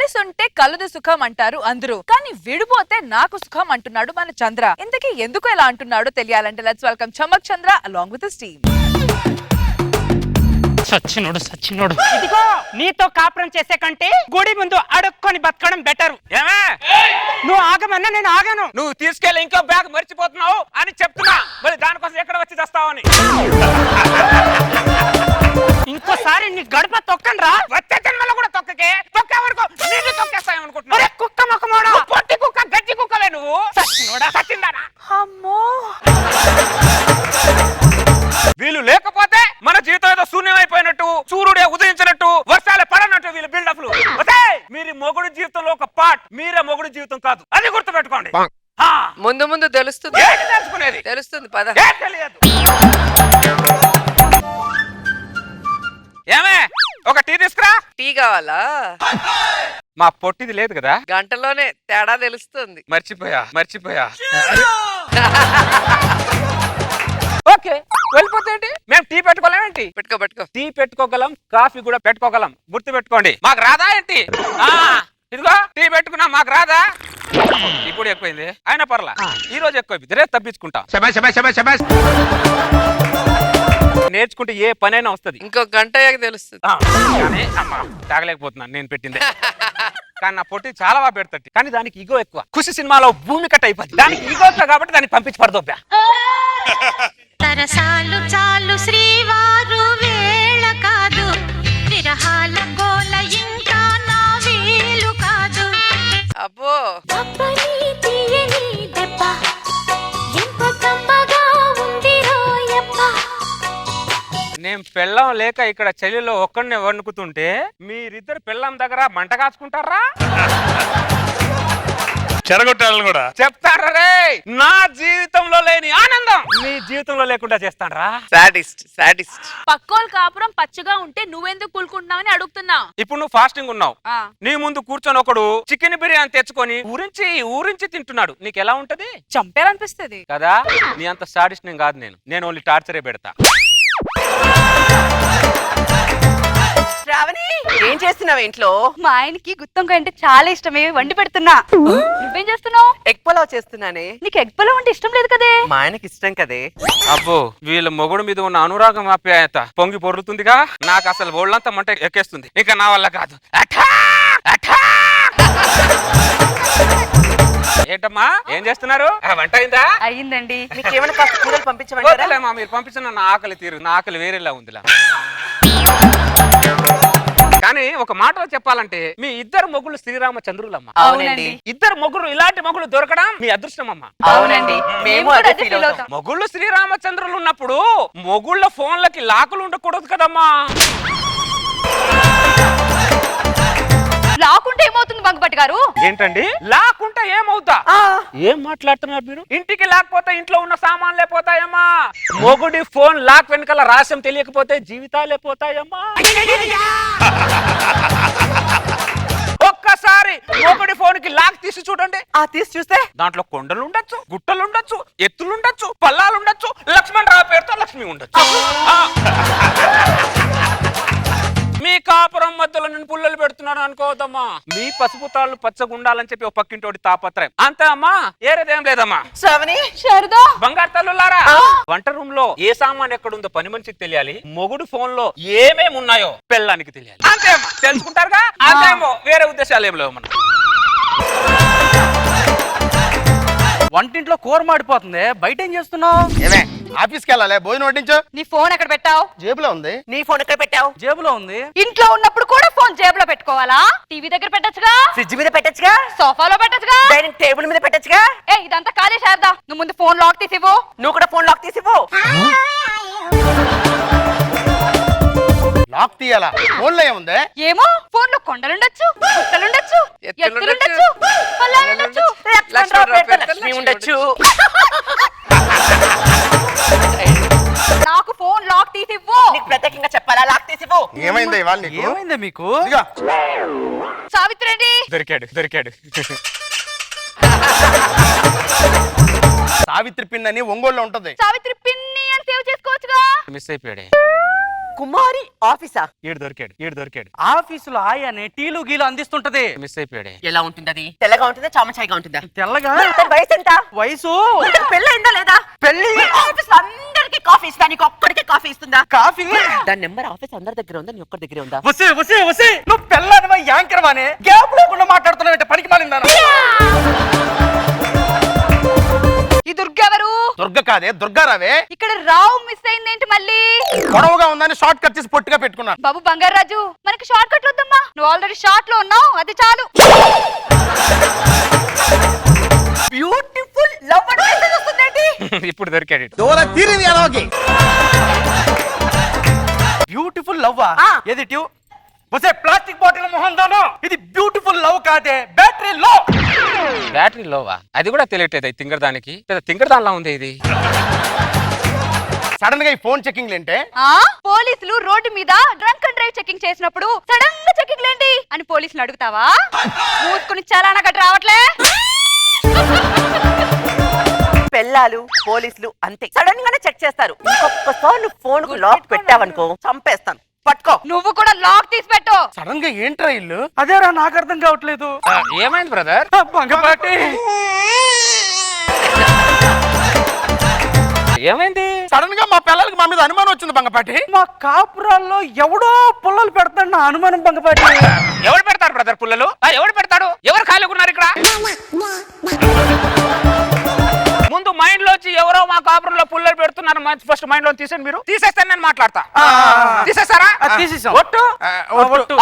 కలిసుంటే కలదు సుఖం అంటారు అందరూ, కానీ విడిపోతే నాకు సుఖం అంటున్నాడు మన చంద్ర. ఇంతకీ ఎందుకు ఎలా అంటున్నాడో తెలియాలంటే let's welcome Chamak Chandra along with his team. సచ్చినోడు సచ్చినోడు, ఇదిగో నీతో కాపురం చేసే కంటే గుడి ముందు అడుక్కొని బతకడం బెటర్. ఏమే నువ్వు ఆగమన్నా నేను ఆగాను. నువ్వు తీసుకెళ్ళి ఇంకో బ్యాగ్ మర్చిపోతున్నావు అని చెప్తున్నా, మరి దానికోసం ఎక్కడ వచ్చి చేస్తావని. ఇంకోసారి నీ గడప తొక్కను రా. వచ్చే జన్మలో కూడా తొక్కకే, తొక్కే వరకు నీళ్ళు తొక్కేస్తాయనుకుంటున్నా. కుక్క మొక్కమోడా, పొట్టి కుక్క గజ్జి కుక్కవే నువ్వు. సచ్చినోడా సచ్చిందానా. అమ్మో, వీళ్ళు లేకపోతే మన జీవితం ఏదో శూన్యమైపోయినట్టు, సూర్యుడే ఉదయించినట్టు, వర్షాలే పడనట్టు వీళ్ళు బిల్డప్లు. మీరు మొగుడు జీవితంలో ఒక పార్ట్, మీరే మొగుడు జీవితం కాదు, అది గుర్తుపెట్టుకోండి. ముందు ముందు తెలుస్తుంది, తెలుసుకునేది తెలుస్తుంది పద. తెలియదు. ఏమే ఒక టీ తీసుకురా. టీ కావాలా? మా పొట్టిది లేదు కదా, గంటలోనే తేడా తెలుస్తుంది. మర్చిపోయా. ఓకే వెళ్ళిపోతే మేము టీ పెట్టుకోలేమేంటి? పెట్టుకో. టీ పెట్టుకోగలం, కాఫీ కూడా పెట్టుకోగలం, గుర్తు పెట్టుకోండి. మాకు రాదా ఏంటి? ఇదిగో టీ పెట్టుకున్నా, మాకు రాదా? ఇప్పుడు ఎక్కువైంది, అయినా పర్లా. ఈ రోజు ఎక్కువైంది, రేపు తప్పించుకుంటాం. నేర్చుకుంటే ఏ పనైనా వస్తుంది. ఇంకో గంట అయ్యాక తెలుస్తుంది. కానీ అమ్మా తాగలేకపోతున్నాను నేను పెట్టిందే. కానీ నా పొట్టి చాలా బాగా పెడతాడు, కానీ దానికి ఈగో ఎక్కువ. ఖుషి సినిమాలో భూమి కట్ అయిపోయింది, దానికి ఈగో ఎక్కువ కాబట్టి దాన్ని పంపించి పడదొబ్బా. తరసాలు చాలు శ్రీవారు వేళ కాదు, విరహాల గోల ఇంకా నా వీలు కాదు. అబ్బో తప్పని తీయని దెబ్బ ఎంత కమ్మగా ఉంది రోయప్ప. నేను పెళ్ళం లేక ఇక్కడ చలిలో ఒక్కడినే వణుకుతుంటే మీరిద్దరు పెళ్ళం దగ్గర మంట కాచుకుంటారా? చెరగొట్టాలని కూడా చెప్తారా రే? నా జీవితంలో లేని ఆనందం మీ జీవితంలో లేకుండా చేస్తానరా? సాడిస్ట్. పక్కోలు కాపురం పచ్చగా ఉంటే నువ్వెందుకు కూలుకుంటున్నావని అడుగుతున్నా. ఇప్పుడు నువ్వు ఫాస్టింగ్ ఉన్నావు, నీ ముందు కూర్చొని ఒకడు చికెన్ బిర్యానీ తెచ్చుకొని ఊరించి తింటున్నాడు, నీకు ఎలా ఉంటది? చంపేయాలనిపిస్తుంది కదా. నీ అంత సాడిస్ట్ నేను కాదు, నేను ఓన్లీ టార్చరే పెడతా. శ్రావణి ఏం చేస్తున్నావు ఇంట్లో? మా ఆయనకి గుత్తొంకాయ అంటే చాలా ఇష్టమే, వండి పెడుతున్నా. నువ్వేం చేస్తున్నావు? ఎగ్ పలావ్ చేస్తున్నానే. నీకు ఎగ్ పలావ్ అంటే ఇష్టం లేదు కదే. మా ఆయనకి ఇష్టం కదే. అబ్బో, వీళ్ళ మొగుడు మీద ఉన్న అనురాగం ఆప్యాయత పొంగి పొర్లుతుందిగా, నాకు అసలు ఒళ్ళంతా మంట ఎక్కేస్తుంది. ఇంకా నా వల్ల కాదు. ఏంటమ్మా ఏం చేస్తున్నారు? వంట అయిందా? అయ్యిందండి. మీకేమైనా కాస్త కూరలు పంపించమంటారా? మీరు పంపించిన నా ఆకలి తీరు, నా ఆకలి వేరేలా ఉందిలా. కానీ ఒక మాటలో చెప్పాలంటే మీ ఇద్దరు మొగుళ్ళు శ్రీరామచంద్రులమ్మ. అవునండి. ఇద్దరు మొగుళ్ళు, ఇలాంటి మొగుళ్ళు దొరకడం మీ అదృష్టం అమ్మ. అవునండి, మేము అదే ఫీల్ అవుతాం. మొగుళ్ళు శ్రీరామచంద్రులు ఉన్నప్పుడు మొగుళ్ళ ఫోన్లకి లాకులు ఉండకూడదు కదమ్మా. లాకుంటే ఏమవుతుంది బంగపట్టి గారు? ఏంటండి లాకుంటే ఏమవుతా? ఏం మాట్లాడుతున్నారు మీరు? ఇంటికి లేకపోతే ఇంట్లో ఉన్న సామాన్లే పోతాయమ్మా. మొగుడి ఫోన్ లాక్ వెనకాల రహస్యం తెలియకపోతే జీవితాలే పోతాయమ్మా. ఒక్కసారి మొగుడి ఫోన్ కి లాక్ తీసి చూడండి, తీసి చూస్తే దాంట్లో కొండలు ఉండొచ్చు, గుట్టలు ఉండొచ్చు, ఎత్తులు ఉండొచ్చు, పల్లాలు ఉండొచ్చు, లక్ష్మణ్ రావు పేరుతో లక్ష్మి ఉండొచ్చు. మీ కాపురం మధ్యలో నేను పుల్లలు పెడుతున్నాను అనుకోవద్దమ్మా. మీ పసుపు తాళ్ళు పచ్చగా ఉండాలని చెప్పి ఒక పక్కింటోడి తాపత్రయం అంతే అమ్మా, ఏరేదేం లేదమ్మా. శ్రావణి శారదా, బంగారు తల్లులారా, వంట రూమ్ లో ఏ సామాన్ ఎక్కడుందో పని మనిషికి తెలియాలి, మొగుడు ఫోన్ లో ఏమేమి ఉన్నాయో పెళ్ళానికి తెలియాలి. అంతే అమ్మా, తెలుసుకుంటారుగా. అంతేమో, వేరే ఉద్దేశాలు ఏం లేవు. మనం వంటింట్లో కూర మాడిపోతుంది, బయట ఏం చేస్తున్నావు? ఏమే ఆఫీస్కి వెళ్ళాలి, భోజనం వడ్డించు. నీ ఫోన్ ఎక్కడ పెట్టావు? జేబులో ఉంది. నీ ఫోన్ ఎక్కడ పెట్టావు? జేబులో ఉంది. ఇంట్లో ఉన్నప్పుడు కూడా ఫోన్ జేబులో పెట్టుకోవాలా? టీవీ దగ్గర పెట్టచ్చుగా, ఫ్రిడ్జ్ మీద పెట్టచ్చుగా, సోఫాలో పెట్టచ్చుగా, డైనింగ్ టేబుల్ మీద పెట్టచ్చుగా. ఇదంతా కాదే శారదా, నువ్వు ముందు ఫోన్ లాక్ తీసివ్వు. నువ్వు కూడా ఫోన్ లాక్ తీసివ్వు. లాక్ తీయాలా? ఫోన్లో ఏముంది? ఏమో, ఫోన్ లో కొండలుండొచ్చు, గుట్టలుండొచ్చు, ఎత్తులుండొచ్చు, పల్లాలుండొచ్చు, లక్ష్మి ఉండొచ్చు. నాకు ఫోన్ లాక్ తీసివ్వు. నీకు ప్రత్యేకంగా చెప్పాలా? లాక్ తీసివ్వు. ఏమైంది ఇవాళ నీకు? ఏమైంది మీకు? ఇదిగో. సావిత్రి అండి, దొరికాడు. సావిత్రి పిన్ అని ఒంగోలులో ఉంటది. సావిత్రి పిన్ని అని సేవ్ చేసుకోవచ్చుగా. మిస్ అయిపోయాడే. కుమారి ఆఫీసా? ఏడు దొరికాడు ఆఫీసులో ఆయనే టీలు గీలు అందిస్తుంటది. మిస్ అయిపోయాడే. ఎలా ఉంటుంది అది? తెల్లగా ఉంటుందా చామచాయిగా ఉంటుందా? తెల్లగా. తన వయసు ఎంత? వయసు పెళ్ళి అయిందా లేదా? పెళ్లి. ఆఫీస్ అందరికి కాఫీ ఇస్తా, నీకు ఒక్కడికే కాఫీ ఇస్తుందా? కాఫీ. దాని నెంబర్ ఆఫీస్ అందరి దగ్గర ఉందా, నీ ఒక్కడి దగ్గరే ఉందా? వసే నువ్వు పెళ్ళానివా యాంకర్ వానే గ్యాప్ లేకుండా మాట్లాడుతున్నావు, పనికి మాలిందాను. ఈ దుర్గ ఎవరు? దుర్గ కాదే, దుర్గారావే. ఇక్కడ రావు మిస్ అయిందేంటి మళ్ళీ? పొడవుగా ఉందని షార్ట్ కట్ చేసి పొట్టిగా పెట్టుకున్నాను. బాబు బంగారాజు, మనకి షార్ట్ కట్ వద్దమ్మా. నువ్వు ఆల్రెడీ షార్ట్ లో ఉన్నావు, అది చాలు. బ్యూటిఫుల్ లవ్ అని మెసేజ్ వస్తుందేంటి? ఇప్పుడు దొరికాడు. బ్యూటిఫుల్ లవ్వా? ఆ. ఏది ట్యూ? వసే ప్లాస్టిక్ బాటిల్ మొహం దాను, ఇది బ్యూటిఫుల్ లవ్ కాదే, బ్యాటరీ లో. బ్యాటరీ లోవా? అది కూడా తెలియట్లేదు. తింగర్ దానికి పెద్ద తింగర్ దానిలా ఉంది ఇది. సడన్ గా ఈ ఫోన్ చెకింగ్ ఏంటే? ఆ పోలీసులు రోడ్డు మీద డ్రంక్ అండ్ డ్రైవ్ చెకింగ్ చేసినప్పుడు సడన్ గా చెకింగ్ లేండి అని పోలీసులు అడుగుతావా? మూసుకుని చాలానా గట్రా రావట్లే. పెళ్ళాలు పోలీసులు అంతే, సడన్ గానే చెక్ చేస్తారు. ఇంకొకసారి నువ్వు ఫోన్ కు లాక్ పెట్టావనుకో చంపేస్తాను, పట్టుకో. నువ్వు కూడా లాక్ తీసి పెట్టు. సడన్ గా ఏంట్రా ఇల్లు? అదేరా నాకు అర్థం కావట్లేదు. ఏమైంది బ్రదర్? బంగపాటి ఏమైంది? సడన్ గా మా పిల్లలకి మా మీద అనుమానం వచ్చింది బంగపాటి. మా కాపురాల్లో ఎవడో పుల్లలు పెడతాడు నా అనుమానం. బంగపాటి ఎవరు పెడతారు బ్రదర్ పుల్లలు? ఎవరు పెడతాడు? ఎవరు ఖాళీగా ఉన్నారు ఇక్కడ? ముందు మైండ్ లోంచి ఎవరో మా కాపురంలో పుల్లలు పెడుతున్నారు ఫస్ట్ మైండ్ లో తీసేయండి. మీరు తీసేస్తాను, నేను మాట్లాడతా. తీసేస్తారా? తీసేసాం. ఒట్టు. ఒట్టు.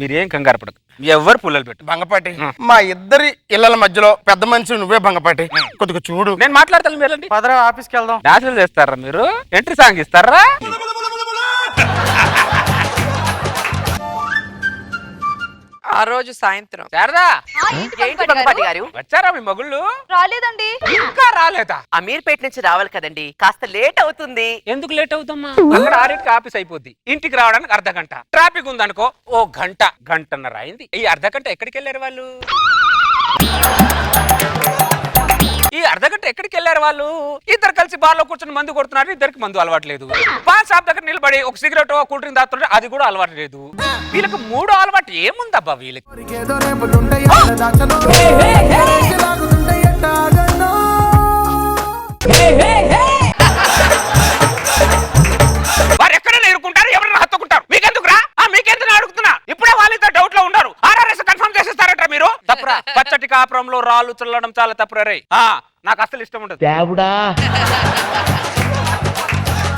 మీరేం కంగారు పడదు, ఎవరు పుల్లలు పెట్టు. బంగపాటి, మా ఇద్దరి ఇళ్ళల మధ్యలో పెద్ద మనిషి నువ్వే బంగపాటి, కొద్దిగా చూడు. నేను మాట్లాడతాను, మీరండి. పదరా ఆఫీస్కి వెళ్దాం. డాన్సులు చేస్తారా మీరు? ఎంట్రీ సాంగ్ ఇస్తారా? ఆ రోజు సాయంత్రం శారదా, ఏంటి బంగపాటి గారు? వచ్చారా మీ మగుళ్ళు? రాలేదండి. ఇంకా రాలేదా? అమీర్పేట నుంచి రావాలి కదండి, కాస్త లేట్ అవుతుంది. ఎందుకు లేట్ అవుతామా? అక్కడ 6కి ఆఫీస్ అయిపోద్ది. ఇంటికి రావడానికి అర్ధ గంట. ట్రాఫిక్ ఉందనుకో ఓ గంటన్నర అయింది. ఈ అర్ధ గంట ఎక్కడికి వెళ్ళారు వాళ్ళు? ఈ అర్ధ గంట ఎక్కడికి వెళ్ళారు వాళ్ళు? ఇద్దరు కలిసి బార్లో కూర్చొని మందు కొడుతున్నారు. ఇద్దరికి మందు అలవాట్లేదు. పాన్ షాప్ దగ్గర నిలబడి ఒక సిగరెట్ కూల్ డ్రింక్ తాగుతుంటే అది కూడా అలవాటు లేదు. వీళ్ళకి మూడో అలవాటు ఏముందబ్బా వీళ్ళకి? వారు ఎక్కడైనా ఎదుర్కొంటారు, ఎవరైనా హత్తుకుంటారు. మీకెందుకు రా? మీకెందుకు అడుగుతున్నా? ఇప్పుడే వాళ్ళిద్దరు డౌట్ లో ఉన్నారు. RRS కన్ఫర్మ్ చేసేస్తారట మీరు. తప్పురా, పచ్చటి కాపురంలో రాళ్ళు చల్లడం చాలా తప్పురా రే. నాకు అసలు ఇష్టం ఉండదు.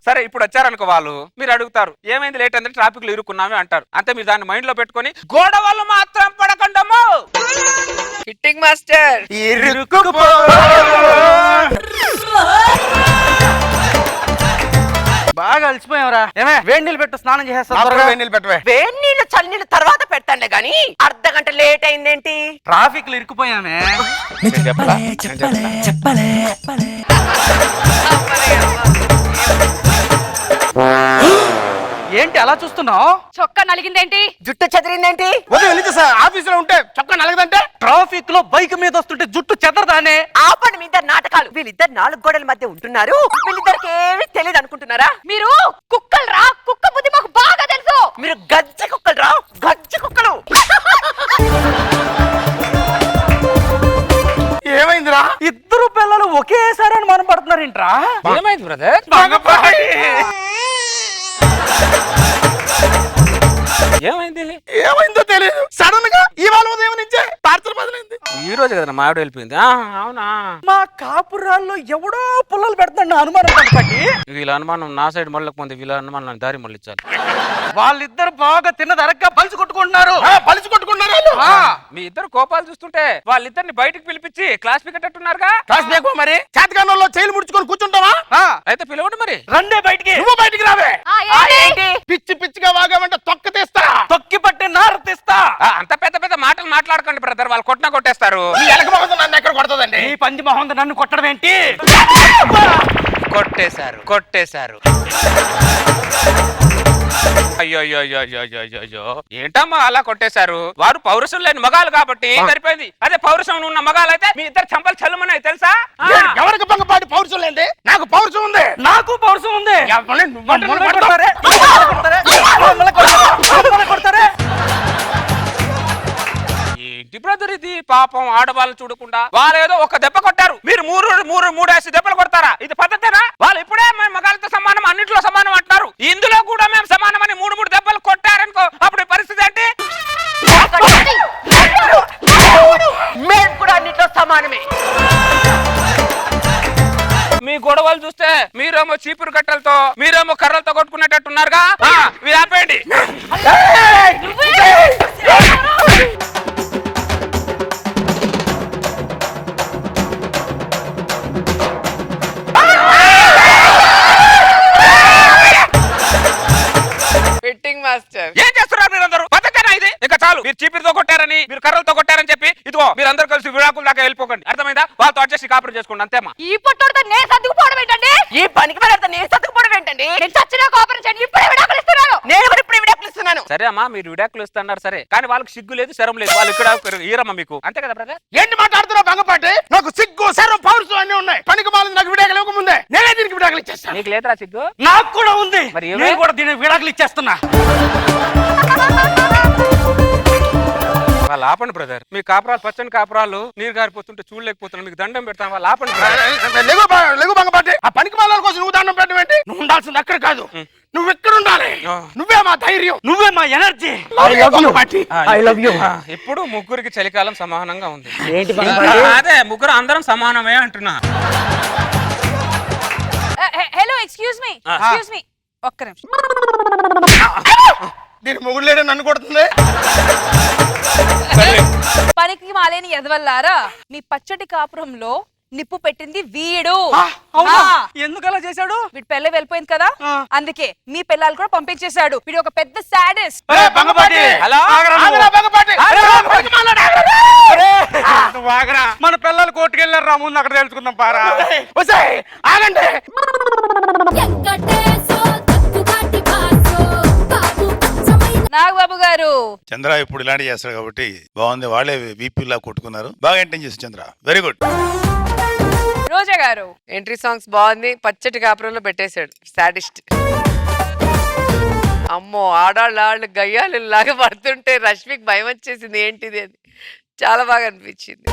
సరే, ఇప్పుడు వచ్చారనుకో వాళ్ళు, మీరు అడుగుతారు ఏమైంది లేట్ అంటే ట్రాఫిక్ లో ఇరుక్కున్నామే అంటారు. అంతే, మీరు దాన్ని మైండ్ లో పెట్టుకొని గొడవలు మాత్రం పడకండము. ఫిట్టింగ్ మాస్టర్ బాగా అలసిపోయావరా? ఏమే వేడి నీళ్ళు పెట్టు, స్నానం చేసేస్తా. వేడి నీళ్ళు పెట్టవే. వేడి నీళ్ళు చల్ల నీళ్ళు తర్వాత పెడతానులే గాని అర్ధ గంట లేట్ అయిందేంటి? ట్రాఫిక్ లో ఇరుక్కుపోయామే. ఏంటి అలా చూస్తున్నావు? చొక్కా నలిగిందేంటి? జుట్టు చెదిరిందేంటి? ఆఫీస్ లో ఉంటే చొక్కా నలగదంటే? ట్రాఫిక్ లో బైక్ మీద వస్తుంటే జుట్టు చెదరదానే. ఆపండి మీ ఇద్దరు నాటకాలు. వీళ్ళిద్దరు 4 గోడల మధ్య ఉంటున్నారు. వీళ్ళిద్దరికి ఏమీ తెలియదు అనుకుంటున్నారా? మీరు కుక్కలు రా, కుక్క బుద్ధి మాకు బాగా తెలుసు. మీరు గజ్జి కుక్కలు రా, గజ్జి కుక్కలు. ఏమైందిరా? ఇద్దరు పిల్లలు ఒకేసారి అనుమానం పడుతున్నారు ఏంట్రా? ఏమైంది బ్రదర్? ఏమైంది? ఏమైందో తెలియదు. సడన్ గా ఇవాళ ఉదయం నుంచే పార్సల్ బదిలింది. ఈ రోజు కదా మా ఆవిడ వెళ్ళిపోయింది. అవునా? మా కాపురాల్లో ఎవడో పుల్లలు పెడతాడు నా అనుమానం. పట్టి వీళ్ళ అనుమానం నా సైడ్ మళ్ళీ వీళ్ళ అనుమానం దారి మళ్ళించాలి. వాళ్ళిద్దరు బాగా తిన్నదరక్క పలుచు కొట్టుకుంటున్నారు. పలిచి కొట్టుకున్నారు. మీ ఇద్దరు కోపాలు చూస్తుంటే వాళ్ళిద్దరిని బయటకు పిలిపించి క్లాస్ పీకెట్టున్నారుగా. కాసు దేకో మరి. చేతకానంలో చైలు ముడుచుకొని కూర్చుంటావా? అయితే పిలవండి మరి. రండే బయటికి. నువ్వు బయటికి రావే. ఏంటి? పిచ్చి పిచ్చిగా వాగామంటే తొక్క తీస్తా. తొక్కి పట్టి నార తీస్తా. అంత పెద్ద పెద్ద మాటలు మాట్లాడకండి బ్రదర్, వాళ్ళు కొట్టినా కొట్టేస్తారు. ఈ ఎలక మొహంతో నన్ను ఎక్కడ కొడతదండి? ఈ పంది మొహం నన్ను కొట్టడం ఏంటి? కొట్టేశారు. అయ్యో అయ్యో అయ్యో అయ్యో అయ్యో అయ్యో అయ్యో ఏంటమ్మా అలా కొట్టేశారు? వారు పౌరుషం లేని మగాలు కాబట్టి సరిపోయింది. అదే పౌరుషం ఉన్న మగాలు అయితే మీ ఇద్దరు చంపలు చల్లమన్నాయి తెలుసా? ఎవరికి భంగపాటి పౌరుషం లేండి? నాకు పౌరుషం ఉంది. నాకు పౌరుషం ఉంది. ఎవరిని నువ్వంటే మమ్మల్ని నువ్వు కొడతారే? మమ్మల్ని కొడతారే? ఏంటి బ్రదర్ ఇది? పాపం ఆడవాళ్ళని చూడకుండా వాళ్ళు ఏదో ఒక దెబ్బ కొట్టారు, మీరు మూడేసి దెబ్బలు కొడతారా? ఇది పద్ధతేనా? వాళ్ళు ఇప్పుడే మేము మగాళ్ళతో సమానం, అన్నింటిలో సమానం అంటారు. ఇందులో కూడా మేము సమానమని మూడు దెబ్బలు కొట్టారనుకో, అప్పుడు పరిస్థితి ఏంటి? మేము కూడా అన్నిట్లో సమానమే. మీ గొడవలు చూస్తే మీరేమో చీపురు కట్టలతో, మీరేమో కర్రలతో కొట్టుకునేటట్టున్నారుగా. మీరు ఆపేయండి. ఫిట్టింగ్ మాస్టర్ ఏం చేస్తున్నారు మీరందరూ? పద్ధతేనా ఇది? ఇంకా చాలు. మీరు చీపురుతో కొట్టారని, మీరు కర్రలతో కొట్టారని చెప్పి ఇదిగో మీరందరూ కలిసి విడాకుల దాకా వెళ్ళిపోకండి. అర్థమైందా? వాళ్ళతో అడ్జస్ట్ కాపురం చేసుకోండి, అంతేమా. ఈ పొట్టోడితో నేను సర్దుకుపోవడం ఏంటండి? ఈ పనికి వెళ్ళారు నేను సర్దుకుపోవడం ఏంటండి? నేను చచ్చినా కోపరం చేయండి, ఇప్పుడే విడాకులు ఇస్తున్నాను. నేను కూడా ఇప్పుడు విడాకులు ఇస్తున్నాను. సరే అమ్మా, మీరు విడాకులు ఇస్తున్నారు సరే, కానీ వాళ్ళకి సిగ్గు లేదు, శరం లేదు. వాళ్ళు ఇక్కడ ఈరమ్మ మీకు, అంతే కదా బ్రదర్? ఏంటి మాట్లాడుతున్నావు భంగపాటి? నాకు సిగ్గు శరం పౌరుషం అన్ని ఉన్నాయి. పనికి మాలింది. నాకు విడాకులు ఇవ్వకముందే నేనే దీనికి విడాకులు ఇచ్చేస్తాను. నీకు లేదురా సిగ్గు? నాకు కూడా ఉంది. మరి ఏమే? నేను కూడా దీని విడాకులు ఇచ్చేస్తున్నా. వాళ్ళు ఆపండి బ్రదర్. మీ కాపురాలు పచ్చని కాపురాలు నీరు గారిపోతుంటే చూడలేకపోతున్నాను. మీకు దండం పెడతాను, వాళ్ళు ఆపండి బ్రదర్. లెగు భంగపాటి. ఆ పనికి మాల కోసం నువ్వు దండం పెట్టడం ఏంటి? నువ్వు ఉండాల్సింది అక్కడ కాదు, నువ్వు ఎక్కడ ఉండాలి. నువ్వే మా ధైర్యం, నువ్వే మా ఎనర్జీ. ఇప్పుడు ముగ్గురికి చలికాలం సమానంగా ఉంది. ఏంటి అదే ముగ్గురు అందరం సమానమే అంటున్నా. హలో ఎక్స్క్యూజ్ మీ ఒక్క నిమిషం. దీని మొగుడు లేడని నన్ను కొడుతుంది. పనికి మాలేని ఎదవల్లారా, మీ పచ్చటి కాపురంలో నిప్పు పెట్టింది వీడు. ఎందుకు అలా చేశాడు? వీడి పెళ్ళ వెళ్ళిపోయింది కదా, అందుకే మీ పిల్లలు కూడా పంపించేశాడు. వీడు ఒక పెద్ద సాడెస్ట్. భంగపాటి. హలో? ఆగరా భంగపాటి. నువ్వు ఆగరా. మన పిల్లలు కోర్టుకెళ్ళారు రా, ముందు అక్కడ తెలుసుకుందాం పారా. ఒసేయ్, ఆగండి. నాగబాబు గారు, చంద్ర ఇప్పుడు ఇలాంటి చేస్తాడు కాబట్టి బాగుంది. వాళ్ళే వీపీలా కొట్టుకున్నారు. బాగా ఎంటైన్ చేసి చంద్ర, వెరీ గుడ్. రోజా గారు, ఎంట్రీ సాంగ్స్ బాగుంది. పచ్చటి కాపురంలో పెట్టేశాడు సాడిస్ట్. అమ్మో, ఆడాళ్ళు గయ్యాలు లాగా పడుతుంటే రష్మికి భయం వచ్చేసింది ఏంటిది అని. చాలా బాగా అనిపించింది.